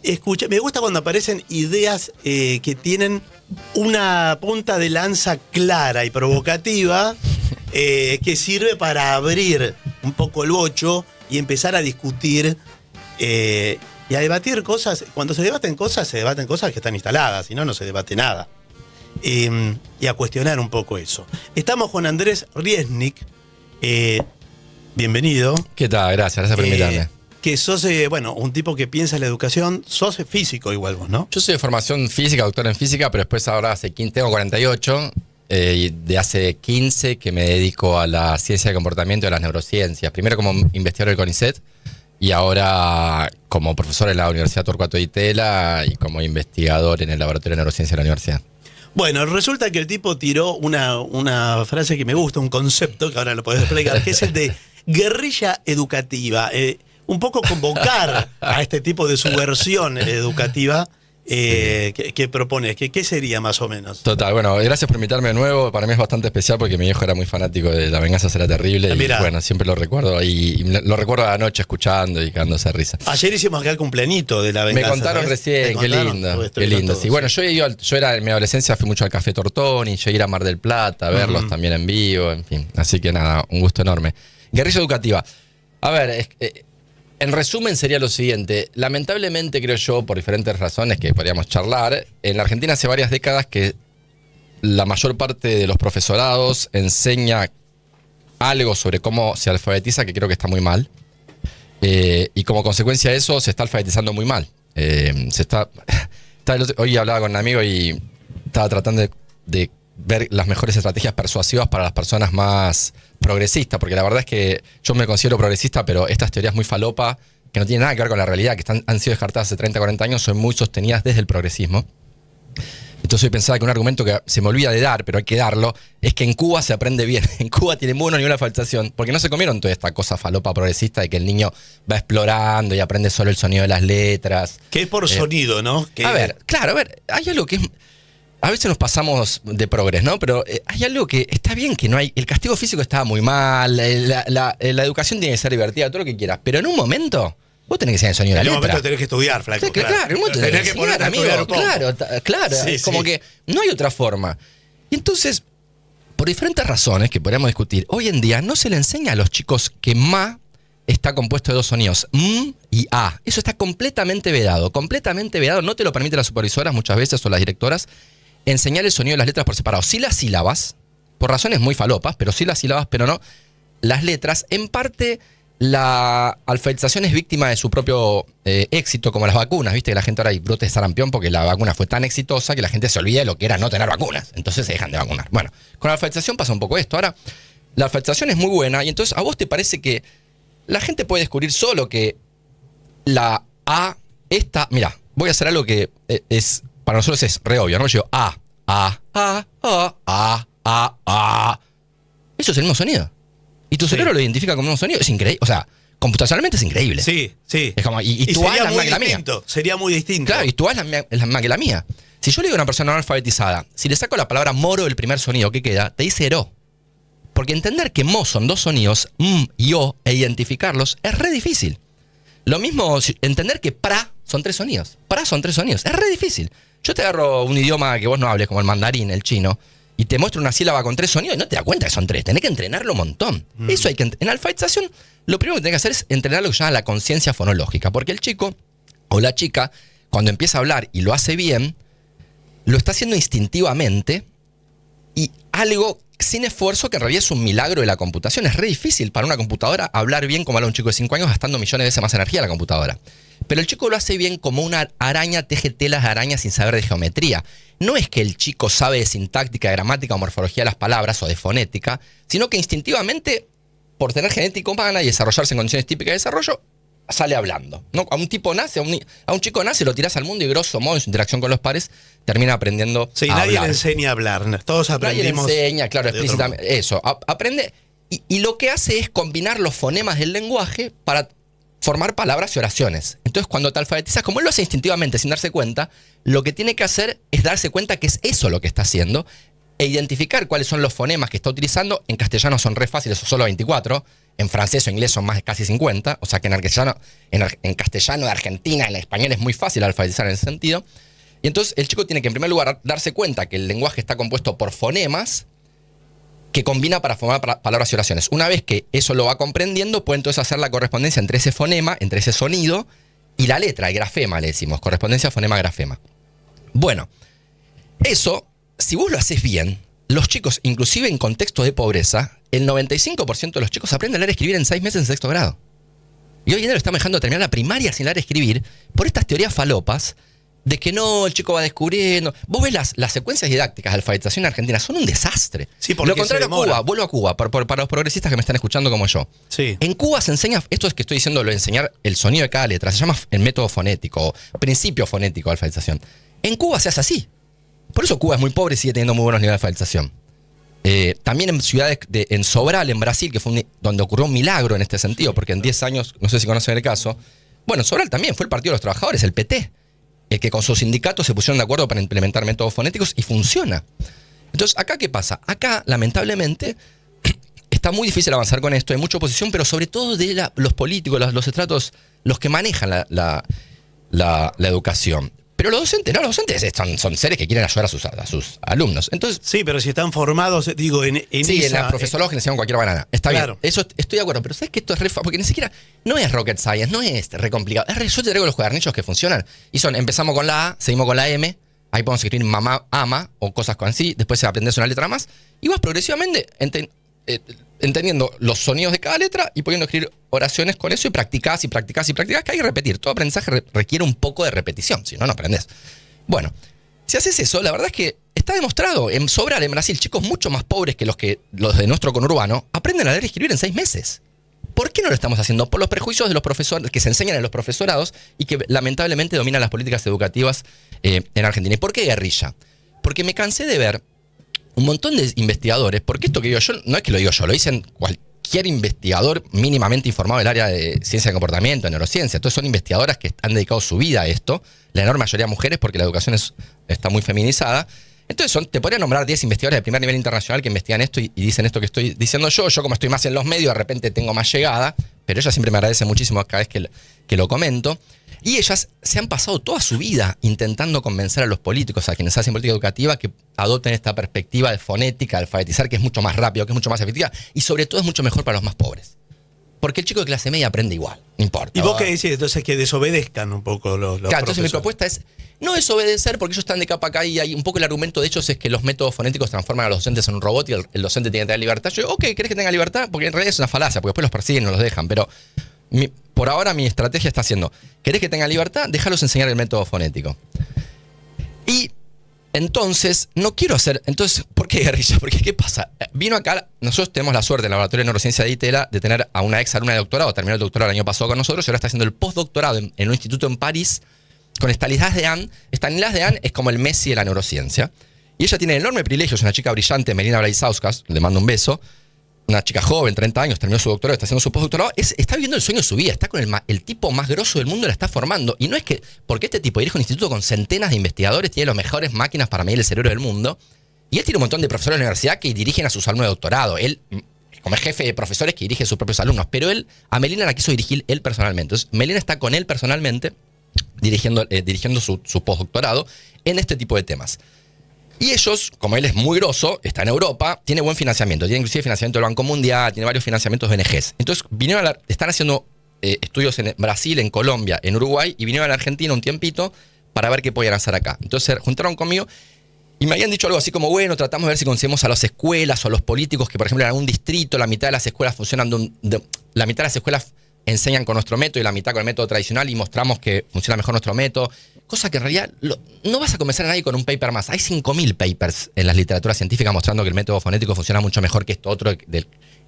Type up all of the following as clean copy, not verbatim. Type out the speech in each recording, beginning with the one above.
Escucha, me gusta cuando aparecen ideas que tienen una punta de lanza clara y provocativa que sirve para abrir un poco el bocho y empezar a discutir y a debatir cosas. Cuando se debaten cosas que están instaladas, si no, no se debate nada. Y a cuestionar un poco eso. Estamos con Andrés Riesnik. Bienvenido. ¿Qué tal? Gracias por invitarme. Que sos, un tipo que piensa en la educación. Sos físico igual vos, ¿no? Yo soy de formación física, doctor en física, pero después ahora tengo 48, y de hace 15 que me dedico a la ciencia del comportamiento y a las neurociencias. Primero como investigador del CONICET y ahora como profesor en la Universidad Torcuato Di Itela y como investigador en el Laboratorio de Neurociencia de la Universidad. Bueno, resulta que el tipo tiró una frase que me gusta, un concepto que ahora lo podés explicar, que es el de guerrilla educativa. Un poco convocar a este tipo de subversión educativa que propones. ¿Qué sería más o menos? Total, bueno, gracias por invitarme de nuevo. Para mí es bastante especial porque mi viejo era muy fanático de La venganza será terrible. Y bueno, siempre lo recuerdo. Y lo recuerdo a la noche escuchando y cagándose de risa. Ayer hicimos acá el cumpleañito de La venganza. Me contaron recién, qué lindo. Qué lindo. Sí, bueno, yo era en mi adolescencia, fui mucho al Café Tortoni, llegué a ir a Mar del Plata a verlos también en vivo, en fin. Así que nada, un gusto enorme. Guerrilla educativa. A ver, en resumen sería lo siguiente. Lamentablemente, creo yo, por diferentes razones que podríamos charlar, en la Argentina hace varias décadas que la mayor parte de los profesorados enseña algo sobre cómo se alfabetiza que creo que está muy mal. Y como consecuencia de eso se está alfabetizando muy mal. Hoy hablaba con un amigo y estaba tratando de ver las mejores estrategias persuasivas para las personas más progresistas, porque la verdad es que yo me considero progresista, pero estas teorías muy falopa, que no tienen nada que ver con la realidad, que han sido descartadas hace 30, 40 años, son muy sostenidas desde el progresismo. Entonces hoy pensaba que un argumento que se me olvida de dar, pero hay que darlo, es que en Cuba se aprende bien. En Cuba tiene muy buen nivel de alfabetización, porque no se comieron toda esta cosa falopa progresista de que el niño va explorando y aprende solo el sonido de las letras. Que es por sonido, ¿no? A ver, hay algo que es... A veces nos pasamos de progres, ¿no? Pero hay algo que está bien que no hay... El castigo físico estaba muy mal, la educación tiene que ser divertida, todo lo que quieras. Pero en un momento, vos tenés que ser el sonido de la letra. En un momento tenés que estudiar, flaco. Sí, claro, en un momento tenés que poner a estudiar un poco. Claro. Sí, como que no hay otra forma. Y entonces, por diferentes razones que podríamos discutir, hoy en día no se le enseña a los chicos que ma está compuesto de dos sonidos, m y a. Eso está completamente vedado. No te lo permiten las supervisoras muchas veces o las directoras. Enseñar el sonido de las letras por separado. Sí las sílabas, por razones muy falopas, pero sí las sílabas, pero no las letras. En parte, la alfabetización es víctima de su propio éxito, como las vacunas. Viste que la gente ahora hay brotes de sarampión porque la vacuna fue tan exitosa que la gente se olvida de lo que era no tener vacunas. Entonces se dejan de vacunar. Bueno, con la alfabetización pasa un poco esto. Ahora, la alfabetización es muy buena y entonces a vos te parece que la gente puede descubrir solo que la A, mira, voy a hacer algo que es... Para nosotros es re obvio, ¿no? Yo digo A. Eso es el mismo sonido. Y tu cerebro lo identifica como un sonido. Es increíble. O sea, computacionalmente es increíble. Sí. Es como, y tu A es la misma que la mía. Sería muy distinto. Claro, y tu A es la misma que la mía. Si yo le digo a una persona no alfabetizada, si le saco la palabra moro del primer sonido, ¿qué queda? Te dice ero. Porque entender que mo son dos sonidos, y o, e identificarlos, es re difícil. Lo mismo, entender que pra son tres sonidos. Pra son tres sonidos. Es re difícil. Yo te agarro un idioma que vos no hables, como el mandarín, el chino, y te muestro una sílaba con tres sonidos y no te das cuenta que son tres. Tenés que entrenarlo un montón. Eso hay que... En alfabetización, lo primero que tenés que hacer es entrenar lo que se llama la conciencia fonológica. Porque el chico o la chica, cuando empieza a hablar y lo hace bien, lo está haciendo instintivamente y algo sin esfuerzo que en realidad es un milagro de la computación. Es re difícil para una computadora hablar bien como habla un chico de 5 años gastando millones de veces más energía la computadora. Pero el chico lo hace bien como una araña teje telas de araña sin saber de geometría. No es que el chico sabe de sintáctica, de gramática o morfología de las palabras o de fonética, sino que instintivamente, por tener genética humana y desarrollarse en condiciones típicas de desarrollo, sale hablando, ¿no? A un chico nace, lo tirás al mundo y grosso modo en su interacción con los pares termina aprendiendo a hablar. Nadie le enseña a hablar, todos aprendimos. Nadie le enseña, claro, explícitamente. Eso, aprende y lo que hace es combinar los fonemas del lenguaje para formar palabras y oraciones. Entonces, cuando te alfabetizas, como él lo hace instintivamente sin darse cuenta, lo que tiene que hacer es darse cuenta que es eso lo que está haciendo e identificar cuáles son los fonemas que está utilizando. En castellano son re fáciles, son solo 24. En francés o inglés son más de casi 50. O sea que en castellano de Argentina, en español es muy fácil alfabetizar en ese sentido. Y entonces el chico tiene que en primer lugar darse cuenta que el lenguaje está compuesto por fonemas que combina para formar palabras y oraciones. Una vez que eso lo va comprendiendo, puede entonces hacer la correspondencia entre ese fonema, entre ese sonido y la letra, el grafema le decimos, correspondencia fonema-grafema. Bueno, eso, si vos lo haces bien, los chicos, inclusive en contexto de pobreza, el 95% de los chicos aprenden a leer y escribir en 6 meses en sexto grado. Y hoy en día lo estamos dejando terminar la primaria sin leer y escribir por estas teorías falopas de que no, el chico va descubriendo. Vos ves las secuencias didácticas de alfabetización en Argentina, son un desastre. Sí, porque lo contrario a Cuba, vuelvo a Cuba, para los progresistas que me están escuchando como yo. Sí. En Cuba se enseña, esto es que estoy diciendo, lo de enseñar el sonido de cada letra, se llama el método fonético, principio fonético de alfabetización. En Cuba se hace así. Por eso Cuba es muy pobre y sigue teniendo muy buenos niveles de alfabetización. También en ciudades, en Sobral, en Brasil, que fue donde ocurrió un milagro en este sentido, porque en 10 años, no sé si conocen el caso, bueno, Sobral también fue el Partido de los Trabajadores, el PT, el que con sus sindicatos se pusieron de acuerdo para implementar métodos fonéticos y funciona. Entonces, ¿acá qué pasa? Acá, lamentablemente, está muy difícil avanzar con esto, hay mucha oposición, pero sobre todo de los políticos, los estratos, los que manejan la educación. Pero los docentes son seres que quieren ayudar a sus alumnos. Entonces, sí, pero si están formados, digo, en sí, en la profesología que enseñan cualquier banana. Está claro. bien, eso estoy de acuerdo. Pero ¿sabes que esto es re fácil? Porque ni siquiera, no es rocket science, no es re complicado. Yo te traigo los cuadernillos que funcionan. Y empezamos con la A, seguimos con la M, ahí podemos escribir mamá, ama, o cosas con así, después aprendes una letra más, y vas progresivamente entendiendo los sonidos de cada letra y pudiendo escribir oraciones con eso y practicás, que hay que repetir. Todo aprendizaje requiere un poco de repetición, si no, no aprendes. Bueno, si haces eso, la verdad es que está demostrado en Sobral, en Brasil, chicos mucho más pobres que los de nuestro conurbano aprenden a leer y escribir en 6 meses. ¿Por qué no lo estamos haciendo? Por los prejuicios de los profesores que se enseñan en los profesorados y que lamentablemente dominan las políticas educativas en Argentina. ¿Y por qué guerrilla? Porque me cansé de ver un montón de investigadores, porque esto que digo yo, no es que lo digo yo, lo dicen cualquier investigador mínimamente informado del área de ciencia de comportamiento, de neurociencia. Entonces son investigadoras que han dedicado su vida a esto, la enorme mayoría mujeres porque la educación está muy feminizada. Entonces te podría nombrar 10 investigadores de primer nivel internacional que investigan esto y dicen esto que estoy diciendo yo. Yo como estoy más en los medios, de repente tengo más llegada, pero ella siempre me agradece muchísimo cada vez que lo comento. Y ellas se han pasado toda su vida intentando convencer a los políticos, a quienes hacen política educativa, que adopten esta perspectiva de fonética, de alfabetizar, que es mucho más rápido, que es mucho más efectiva y sobre todo es mucho mejor para los más pobres. Porque el chico de clase media aprende igual, no importa. ¿Y vos qué decís? Entonces que desobedezcan un poco los claro, entonces mi propuesta es no desobedecer porque ellos están de capa acá y hay un poco el argumento de ellos es que los métodos fonéticos transforman a los docentes en un robot y el docente tiene que tener libertad. Yo digo, ¿querés que tenga libertad? Porque en realidad es una falacia, porque después los persiguen y no los dejan, pero por ahora mi estrategia está siendo, ¿querés que tengan libertad? Déjalos enseñar el método fonético. Y entonces, no quiero hacer... Entonces, ¿por qué guerrilla? Porque, ¿qué pasa? Vino acá, nosotros tenemos la suerte en el Laboratorio de Neurociencia de ITELA de tener a una ex alumna de doctorado, terminó el doctorado el año pasado con nosotros y ahora está haciendo el postdoctorado en un instituto en París con Stanislas Dehaene. Stanislas Dehaene es como el Messi de la neurociencia. Y ella tiene enorme privilegio, es una chica brillante, Melina Blaisauskas, le mando un beso. Una chica joven, 30 años, terminó su doctorado, está haciendo su postdoctorado, está viviendo el sueño de su vida, está con el tipo más grosso del mundo, la está formando. Y no es que, porque este tipo dirige un instituto con centenas de investigadores, tiene las mejores máquinas para medir el cerebro del mundo, y él tiene un montón de profesores de la universidad que dirigen a sus alumnos de doctorado. Él, como jefe de profesores que dirige a sus propios alumnos, pero a Melina la quiso dirigir él personalmente. Entonces, Melina está con él personalmente, dirigiendo su postdoctorado en este tipo de temas. Y ellos, como él es muy grosso, está en Europa, tiene buen financiamiento, tiene inclusive financiamiento del Banco Mundial, tiene varios financiamientos de ONGs. Entonces están haciendo estudios en Brasil, en Colombia, en Uruguay, y vinieron a la Argentina un tiempito para ver qué podían hacer acá. Entonces se juntaron conmigo y me habían dicho algo así como, bueno, tratamos de ver si conseguimos a las escuelas o a los políticos que, por ejemplo, en algún distrito la mitad de las escuelas funcionan la mitad de las escuelas enseñan con nuestro método y la mitad con el método tradicional y mostramos que funciona mejor nuestro método. Cosa que en realidad no vas a convencer a nadie con un paper más. Hay 5.000 papers en las literaturas científicas mostrando que el método fonético funciona mucho mejor que esto otro.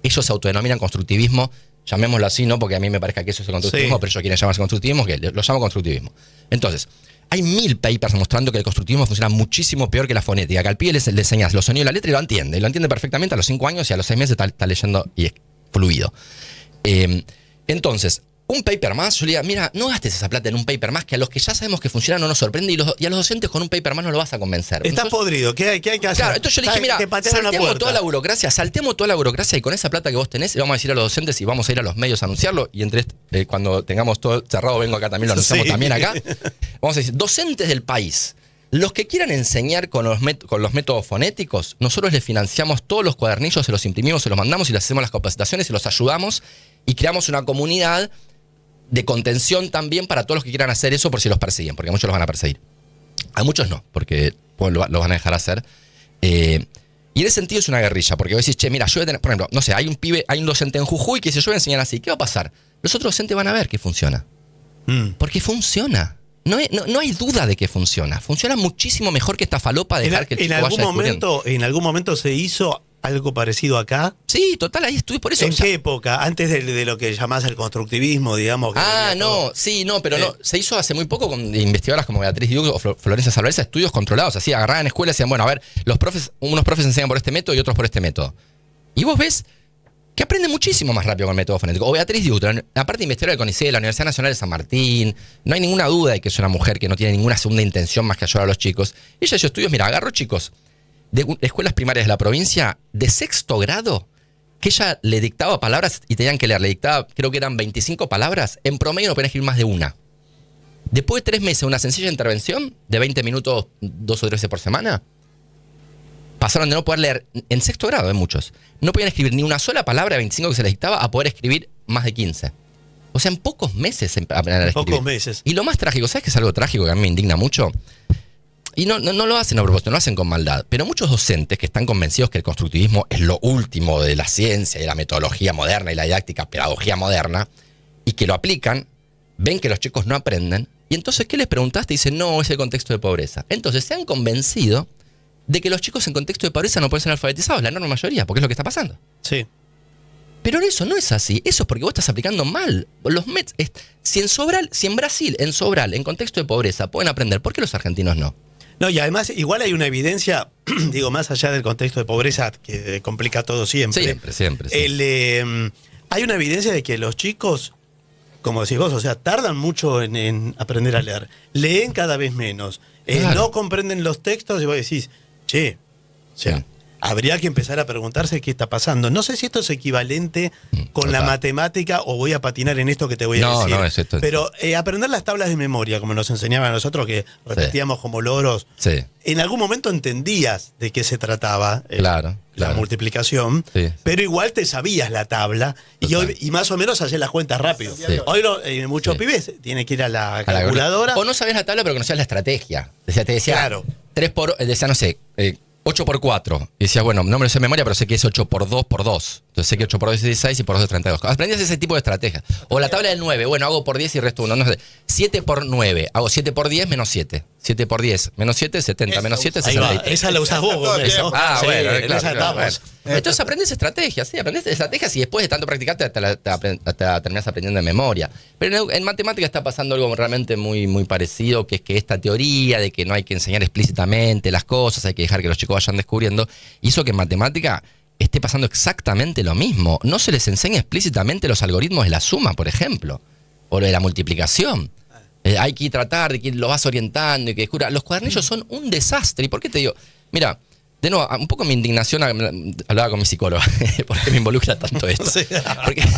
Ellos se autodenominan constructivismo, llamémoslo así, no porque a mí me parezca que eso es el constructivismo, sí. Pero ellos quieren llamarse constructivismo, que lo llamo constructivismo. Entonces, hay 1.000 papers mostrando que el constructivismo funciona muchísimo peor que la fonética, que al pibe le enseñas los sonidos de la letra y lo entiende perfectamente a los 5 años y a los 6 meses está leyendo y es fluido. Entonces, un paper más, yo le diría, mira, no gastes esa plata en un paper más, que a los que ya sabemos que funciona no nos sorprende, y a los docentes con un paper más no lo vas a convencer. Está podrido, ¿qué hay que hacer? Claro, entonces yo le dije, mira, salteamos toda la burocracia y con esa plata que vos tenés, le vamos a decir a los docentes y vamos a ir a los medios a anunciarlo, y cuando tengamos todo cerrado, vengo acá también, lo anunciamos también acá. Vamos a decir, docentes del país, los que quieran enseñar con los métodos fonéticos, nosotros les financiamos todos los cuadernillos, se los imprimimos, se los mandamos y les hacemos las capacitaciones y los ayudamos y creamos una comunidad de contención también para todos los que quieran hacer eso por si los persiguen, porque a muchos los van a perseguir. A muchos no, porque lo van a dejar hacer. Y en ese sentido es una guerrilla, porque vos decís, che, mira, yo voy a tener, por ejemplo, no sé, hay un docente en Jujuy que dice, yo voy a enseñar así, ¿qué va a pasar? Los otros docentes van a ver que funciona. Porque funciona. No hay duda de que funciona. Funciona muchísimo mejor que esta falopa de dejar que el chico vaya descubriendo. ¿En algún momento se hizo algo parecido acá? Sí, total, ahí estuve por eso. ¿En qué época? Antes de lo que llamás el constructivismo, digamos. Pero no. Se hizo hace muy poco con investigadoras como Beatriz Duke o Florencia Salvareza, estudios controlados. Así, agarraban escuelas y decían, bueno, a ver, unos profes enseñan por este método y otros por este método. Y vos ves que aprende muchísimo más rápido con el método fonético. O Beatriz Duke, aparte de investigadora del CONICET, de la Universidad Nacional de San Martín, no hay ninguna duda de que es una mujer que no tiene ninguna segunda intención más que ayudar a los chicos. Ella hizo estudios, mira, agarró chicos de escuelas primarias de la provincia de sexto grado, que ella le dictaba palabras y tenían que leer, le dictaba, creo que eran 25 palabras, en promedio no podían escribir más de una. Después de 3 meses, una sencilla intervención de 20 minutos, 2 o 3 veces por semana, pasaron de no poder leer, en sexto grado, muchos, no podían escribir ni una sola palabra de 25 que se les dictaba a poder escribir más de 15. O sea, en pocos meses aprender a escribir. Pocos meses. Y lo más trágico, ¿sabes qué es algo trágico que a mí me indigna mucho? Y no lo hacen a propósito, no lo hacen con maldad. Pero muchos docentes que están convencidos que el constructivismo es lo último de la ciencia y la metodología moderna y la didáctica, pedagogía moderna, y que lo aplican, ven que los chicos no aprenden, y entonces, ¿qué les preguntaste? Dicen, no, es el contexto de pobreza. Entonces se han convencido de que los chicos en contexto de pobreza no pueden ser alfabetizados, la enorme mayoría, porque es lo que está pasando. Sí. Pero eso no es así, eso es porque vos estás aplicando mal. Si en Brasil, en Sobral, en contexto de pobreza, pueden aprender, ¿por qué los argentinos no? No, y además igual hay una evidencia, digo, más allá del contexto de pobreza, que complica todo siempre. Siempre. Sí. Hay una evidencia de que los chicos, como decís vos, o sea, tardan mucho en aprender a leer. Leen cada vez menos. Claro. No comprenden los textos y vos decís, che, o sea, habría que empezar a preguntarse qué está pasando. No sé si esto es equivalente con la matemática o voy a patinar en esto que te voy a decir. No, es esto. Pero aprender las tablas de memoria, como nos enseñaban a nosotros, que repetíamos como loros, en algún momento entendías de qué se trataba la multiplicación, pero igual te sabías la tabla y más o menos hacías las cuentas rápido. Hoy muchos pibes tienen que ir a la calculadora. O no sabías la tabla, pero conocías la estrategia. Te decía, claro. 8 por 4. Y decías, bueno, no me lo sé de memoria, pero sé que es 8 por 2 por 2. Entonces sé que 8 por 2 es 16 y por 2 es 32. Aprendías ese tipo de estrategias. O la tabla del 9. Bueno, hago por 10 y resto 1. No sé. 7 por 9. Hago 7 por 10 menos 7. 7 por 10 menos 7, 70 menos 7, 60. Esa la usás vos. Bueno, claro. Entonces aprendes estrategias, aprendes estrategias y después de tanto practicar te terminás aprendiendo de memoria. Pero en matemática está pasando algo realmente muy, muy parecido, que es que esta teoría de que no hay que enseñar explícitamente las cosas, hay que dejar que los chicos vayan descubriendo, hizo que en matemática esté pasando exactamente lo mismo. No se les enseña explícitamente los algoritmos de la suma, por ejemplo, o de la multiplicación. Hay que tratar de que lo vas orientando y que descubra. Los cuadernillos son un desastre. ¿Y por qué te digo? Mira, de nuevo, un poco mi indignación, hablaba con mi psicóloga, ¿por qué me involucra tanto esto? Porque, es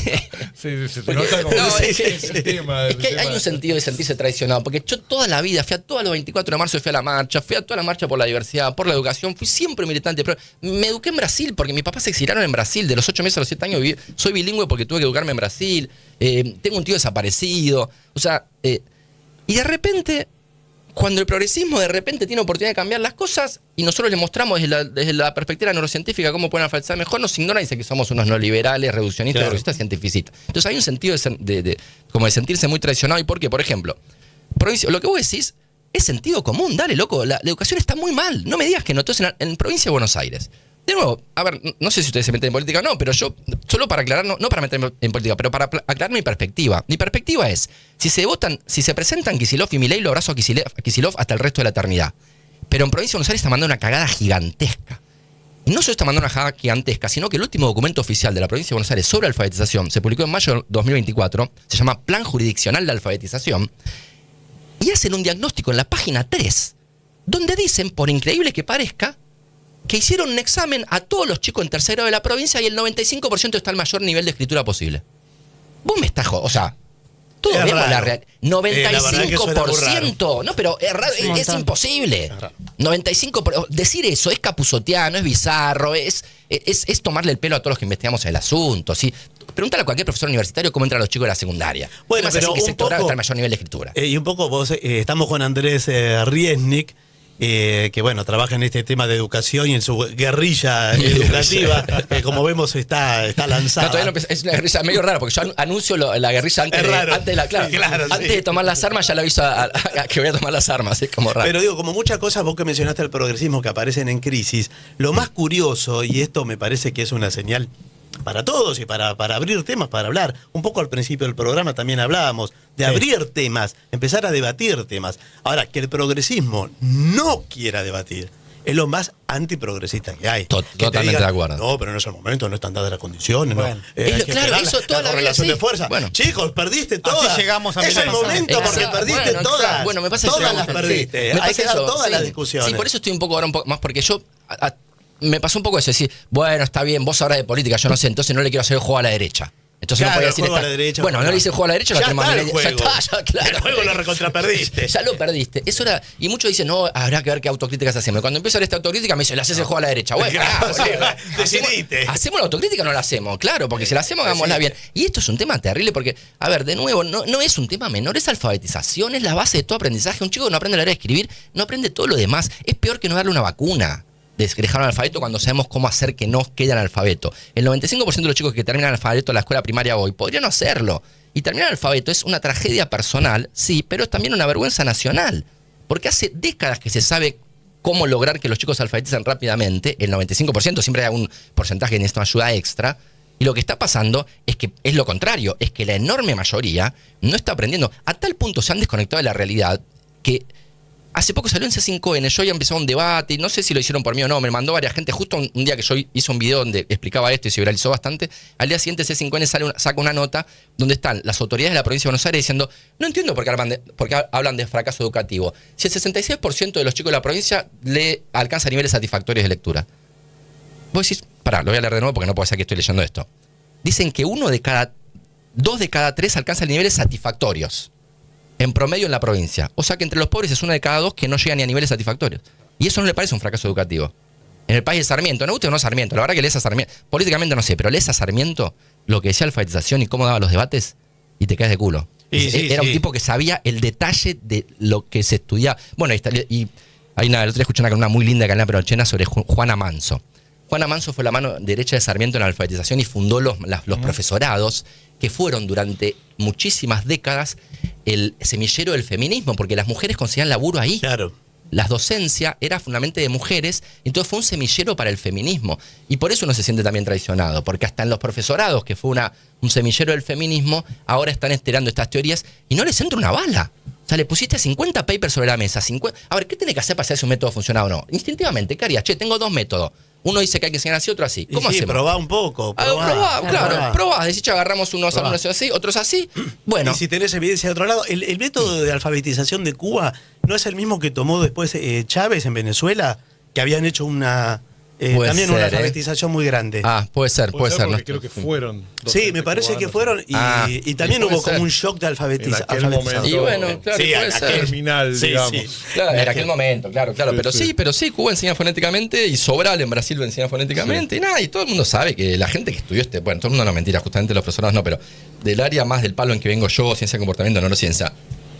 que hay un sentido de sentirse traicionado, porque yo toda la vida, fui a todos los 24 de marzo, fui a la marcha, fui a toda la marcha por la diversidad, por la educación, fui siempre militante, pero me eduqué en Brasil, porque mis papás se exiliaron en Brasil, de los 8 meses a los 7 años soy bilingüe porque tuve que educarme en Brasil, tengo un tío desaparecido, o sea, y de repente, cuando el progresismo de repente tiene oportunidad de cambiar las cosas y nosotros le mostramos desde la perspectiva neurocientífica cómo pueden alfabetizar mejor, nos ignoran y dicen que somos unos neoliberales, reduccionistas, progresistas, cientificistas. Entonces hay un sentido como de sentirse muy traicionado. ¿Y por qué? Por ejemplo, lo que vos decís es sentido común. Dale, loco, la educación está muy mal. No me digas que no. Entonces, en provincia de Buenos Aires. De nuevo, a ver, no sé si ustedes se meten en política o no, pero yo, solo para aclarar, no para meterme en política, pero para aclarar mi perspectiva. Mi perspectiva es, si se presentan Kicillof y Milei, lo abrazo a Kicillof hasta el resto de la eternidad. Pero en provincia de Buenos Aires está mandando una cagada gigantesca. Y no solo está mandando una jada gigantesca, sino que el último documento oficial de la provincia de Buenos Aires sobre alfabetización se publicó en mayo de 2024, se llama Plan Jurisdiccional de Alfabetización, y hacen un diagnóstico en la página 3, donde dicen, por increíble que parezca, que hicieron un examen a todos los chicos en tercero de la provincia y el 95% está al mayor nivel de escritura posible. Vos me estás jodiendo, o sea, todos Es vemos raro. la realidad. 95%, Es no, pero es raro, es imposible. Es raro. 95%, decir eso es capuzoteano, es bizarro, es tomarle el pelo a todos los que investigamos el asunto, ¿sí? Pregúntale a cualquier profesor universitario cómo entran los chicos de la secundaria. Bueno, ¿Cómo es pero así que un sector grado poco- está al mayor nivel de escritura? Y un poco vos, estamos con Andrés Riesnik, que bueno, trabaja en este tema de educación y en su guerrilla educativa, que como vemos está lanzada. No, todavía no empezó. Es una guerrilla medio rara, porque yo anuncio la guerrilla antes, Es raro. antes de la claro, Claro, antes sí. de tomar las armas, ya le aviso a que voy a tomar las armas, es como raro. Pero digo, como muchas cosas vos que mencionaste el progresismo que aparecen en crisis, lo más curioso, y esto me parece que es una señal para todos y para abrir temas, para hablar, un poco al principio del programa también hablábamos de abrir temas, empezar a debatir temas. Ahora, que el progresismo no quiera debatir es lo más antiprogresista que hay. Que te Totalmente de acuerdo. No, pero no es el momento, no están dadas las condiciones. Bueno. No. Es lo- Hay que claro, esperar eso toda la vida, correlación sí. de fuerza. Bueno. Chicos, perdiste Así todas. llegamos a Es el Milán. momento porque Exacto. perdiste Bueno, todas. exacto. Bueno, me pasa que todas llegamos- las perdiste. sí. Me Hay pasa que dar eso, todas sí. las discusiones. Sí, por eso estoy un poco ahora un poco más, porque yo me pasó un poco eso, decir, bueno, está bien, vos hablas de política, yo no sé, entonces no le quiero hacer el juego a la derecha. Entonces Claro, no podía el decir juego a esta- la derecha, bueno, no bueno. le hice el juego a la derecha, Ya la tenemos está a la el derecha. Ya juego. está, ya, claro. El juego lo recontraperdiste. Ya lo perdiste. Eso era. Y muchos dicen, no, habrá que ver qué autocríticas hacemos. Y cuando empieza esta autocrítica, me dicen, le haces el juego a la derecha. Bueno, Claro, pará, boludo. decidite. ¿Hacemos la autocrítica o no la hacemos? Claro, porque si la hacemos, hagámosla bien. Y esto es un tema terrible porque, a ver, de nuevo, no es un tema menor, es alfabetización, es la base de todo aprendizaje. Un chico que no aprende a leer y escribir, no aprende todo lo demás. Es peor que no darle una vacuna de dejar un alfabeto cuando sabemos cómo hacer que no quede analfabeto. El 95% de los chicos que terminan alfabeto en la escuela primaria hoy podrían no hacerlo. Y terminar alfabeto es una tragedia personal, sí, pero es también una vergüenza nacional. Porque hace décadas que se sabe cómo lograr que los chicos se alfabeticen rápidamente. El 95%, siempre hay algún porcentaje que necesita ayuda extra. Y lo que está pasando es que es lo contrario, es que la enorme mayoría no está aprendiendo. A tal punto se han desconectado de la realidad que hace poco salió en C5N, yo ya empezó un debate, y no sé si lo hicieron por mí o no, me mandó varias gente, justo un día que yo hice un video donde explicaba esto y se viralizó bastante, al día siguiente C5N saca una nota donde están las autoridades de la provincia de Buenos Aires diciendo, no entiendo por qué hablan de fracaso educativo, si el 66% de los chicos de la provincia le alcanza niveles satisfactorios de lectura. Vos decís, pará, lo voy a leer de nuevo porque no puedo ser que estoy leyendo esto. Dicen que 2 de cada 3 alcanzan niveles satisfactorios en promedio en la provincia. O sea que entre los pobres es 1 de cada 2 que no llega ni a niveles satisfactorios. Y eso no le parece un fracaso educativo. En el país de Sarmiento, ¿no gusta o no Sarmiento? La verdad que lees a Sarmiento, políticamente no sé, pero lees a Sarmiento lo que decía alfabetización y cómo daba los debates y te caes de culo. Era un tipo que sabía el detalle de lo que se estudiaba. Bueno, y hay el otro día escuché una columna muy linda de Canela Perochena sobre Juana Manso. Juana Manso fue la mano derecha de Sarmiento en la alfabetización y fundó los profesorados que fueron durante muchísimas décadas el semillero del feminismo, porque las mujeres conseguían laburo ahí. Claro. La docencia era fundamentalmente de mujeres, entonces fue un semillero para el feminismo. Y por eso uno se siente también traicionado, porque hasta en los profesorados, que fue un semillero del feminismo, ahora están estirando estas teorías y no les entra una bala. O sea, le pusiste 50 papers sobre la mesa. A ver, ¿qué tiene que hacer para saber si un método funciona o no? Instintivamente, ¿qué harías? Che, tengo 2 métodos. Uno dice que hay que enseñar así, otro así. ¿Cómo sí, hacemos? probá un poco. Probá. Decís, che, agarramos unos alumnos así, otros así. Bueno. Y si tenés evidencia de otro lado, el método de alfabetización de Cuba no es el mismo que tomó después Chávez en Venezuela, que habían hecho también una alfabetización muy grande. Puede ser. Porque ¿no? creo que fueron. Sí, me parece que fueron y también puede hubo como ser. un shock de En aquel alfabetización. momento. Y bueno, claro, Sí, puede ser. Terminal, Sí, digamos. sí. Claro, en aquel momento, claro. Sí, Pero sí, Cuba enseña fonéticamente y Sobral en Brasil lo enseña fonéticamente y nada, y todo el mundo sabe que la gente que estudió bueno, todo el mundo no mentira, justamente los profesores no, pero del área más del palo en que vengo yo, ciencia de comportamiento, neurociencia,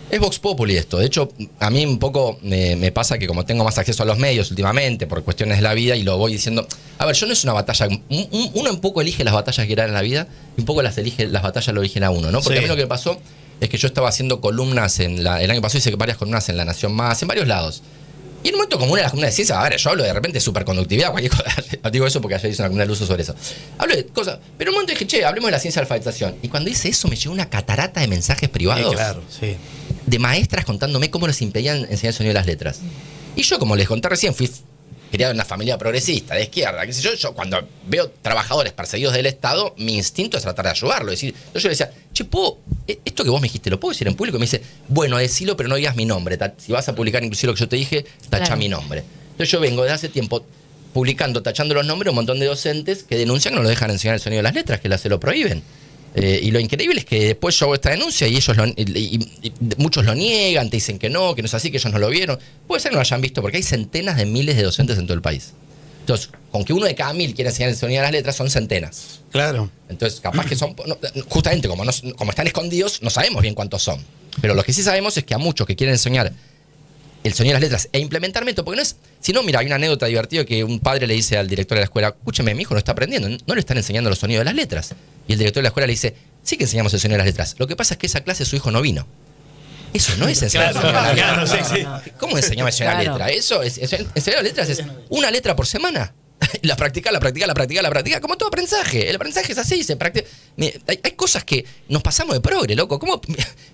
es Vox Populi esto. De hecho, a mí un poco me pasa que como tengo más acceso a los medios últimamente por cuestiones de la vida y lo voy diciendo, a ver, yo no es una batalla, uno un poco elige las batallas que era en la vida y un poco las batallas lo eligen a uno, ¿no? Porque Sí. a mí lo que pasó es que yo estaba haciendo columnas el año pasado hice varias columnas en La Nación Más, en varios lados. Y en un momento como una de las columnas de ciencia, a ver, yo hablo de repente de superconductividad, cualquier cosa. No digo eso porque ayer hice una columna de uso sobre eso. Hablo de cosas, pero en un momento dije, che, hablemos de la ciencia de alfabetización. Y cuando hice eso me llegó una catarata de mensajes privados. Sí, claro, sí. De maestras contándome cómo les impedían enseñar el sonido de las letras. Y yo, como les conté recién, fui criado en una familia progresista, de izquierda, qué sé yo cuando veo trabajadores perseguidos del Estado, mi instinto es tratar de ayudarlo. Yo le decía, che, esto que vos me dijiste, ¿lo puedo decir en público? Y me dice, bueno, decilo, pero no digas mi nombre. Si vas a publicar inclusive lo que yo te dije, tacha mi nombre. Entonces yo vengo desde hace tiempo publicando, tachando los nombres, un montón de docentes que denuncian que no lo dejan enseñar el sonido de las letras, que se lo prohíben. Y lo increíble es que después yo hago esta denuncia y ellos y muchos lo niegan, te dicen que no es así, que ellos no lo vieron. Puede ser que no lo hayan visto porque hay centenas de miles de docentes en todo el país. Entonces, con que uno de cada 1000 quiere enseñar el sonido de las letras, son centenas. Claro. Entonces, capaz que son, justamente como están escondidos, no sabemos bien cuántos son. Pero lo que sí sabemos es que a muchos que quieren enseñar el sonido de las letras e implementar método, porque no es... Si no, mira, hay una anécdota divertida que un padre le dice al director de la escuela, escúcheme, mi hijo no está aprendiendo, no le están enseñando los sonidos de las letras. Y el director de la escuela le dice, sí que enseñamos el sonido de las letras. Lo que pasa es que esa clase su hijo no vino. Eso no es enseñar el sonido de las letras. ¿Cómo enseñamos a enseñar la letra? Eso es enseñar las letras es una letra por semana. La practica, como todo aprendizaje. El aprendizaje es así, se practica. Hay cosas que nos pasamos de progre, loco. ¿Cómo?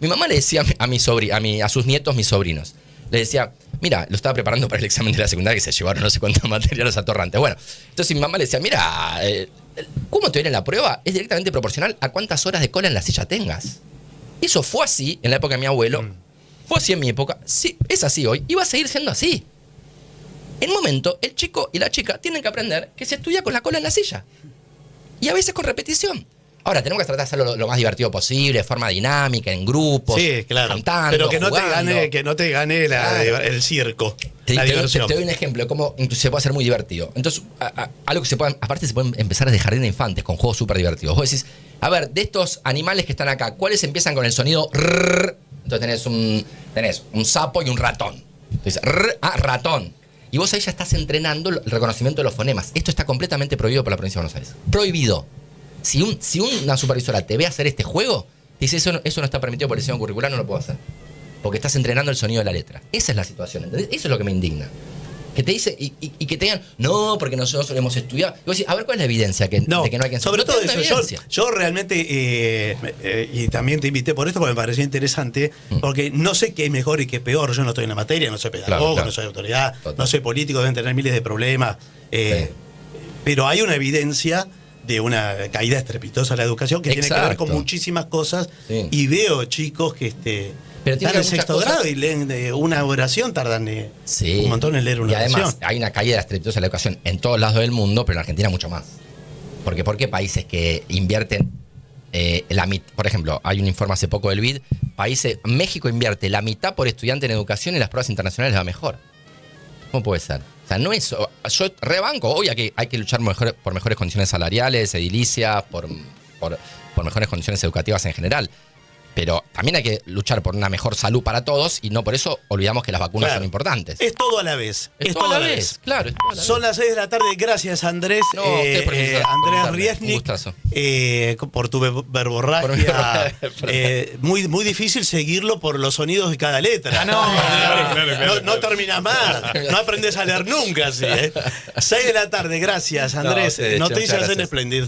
Mi mamá le decía a sus nietos, mis sobrinos, le decía, mira, lo estaba preparando para el examen de la secundaria que se llevaron no sé cuántas materias los atorrantes. Bueno, entonces mi mamá le decía, mira, cómo te viene la prueba es directamente proporcional a cuántas horas de cola en la silla tengas. Eso fue así en la época de mi abuelo, fue así en mi época, sí, es así hoy y va a seguir siendo así. En un momento, el chico y la chica tienen que aprender que se estudia con la cola en la silla. Y a veces con repetición. Ahora, tenemos que tratar de hacerlo lo más divertido posible, de forma dinámica, en grupos, sí, claro, cantando, pero que no jugando. te gane el circo, la te diversión. doy un ejemplo de cómo incluso se puede hacer muy divertido. Entonces, algo que aparte se pueden empezar desde jardín de infantes, con juegos súper divertidos. Vos decís, a ver, de estos animales que están acá, ¿cuáles empiezan con el sonido rrr? Entonces tenés un sapo y un ratón. Entonces, ratón. Y vos ahí ya estás entrenando el reconocimiento de los fonemas. Esto está completamente prohibido por la provincia de Buenos Aires. Prohibido. Si una supervisora te ve hacer este juego, te dice, eso no está permitido por el diseño curricular, no lo puedo hacer. Porque estás entrenando el sonido de la letra. Esa es la situación, ¿entendés? Eso es lo que me indigna. Que te dice, y que te digan, no, porque nosotros hemos estudiado. Y vos decís, a ver, ¿cuál es la evidencia de que no hay que enseñar? Sobre todo eso, yo realmente, y también te invité por esto porque me pareció interesante, porque no sé qué es mejor y qué es peor. Yo no estoy en la materia, no soy pedagogo, claro. no soy autoridad, Total. no soy político, deben tener miles de problemas. Sí. Pero hay una evidencia de una caída estrepitosa en la educación que tiene que ver con muchísimas cosas. Sí. Y veo chicos que están en sexto grado y leen una oración, tardan un montón en leer una oración. Y además hay una caída estrepitosa en la educación en todos lados del mundo, pero en Argentina mucho más. Porque ¿por qué países que invierten por ejemplo, hay un informe hace poco del BID, México invierte la mitad por estudiante en educación y las pruebas internacionales va mejor? ¿Cómo puede ser? O sea, no es... Yo rebanco, hoy hay que luchar por mejores condiciones salariales, edilicias, por mejores condiciones educativas en general. Pero también hay que luchar por una mejor salud para todos y no por eso olvidamos que las vacunas son importantes. Es todo a la vez. Es todo a la vez, claro. Son las 6 de la tarde. Gracias, Andrés. Andrés Riesnik. Por tu verborragia. Muy, muy difícil seguirlo por los sonidos de cada letra. No terminas más. No aprendes a leer nunca así. 6 de la tarde. Gracias, Andrés. Noticias en Splendid.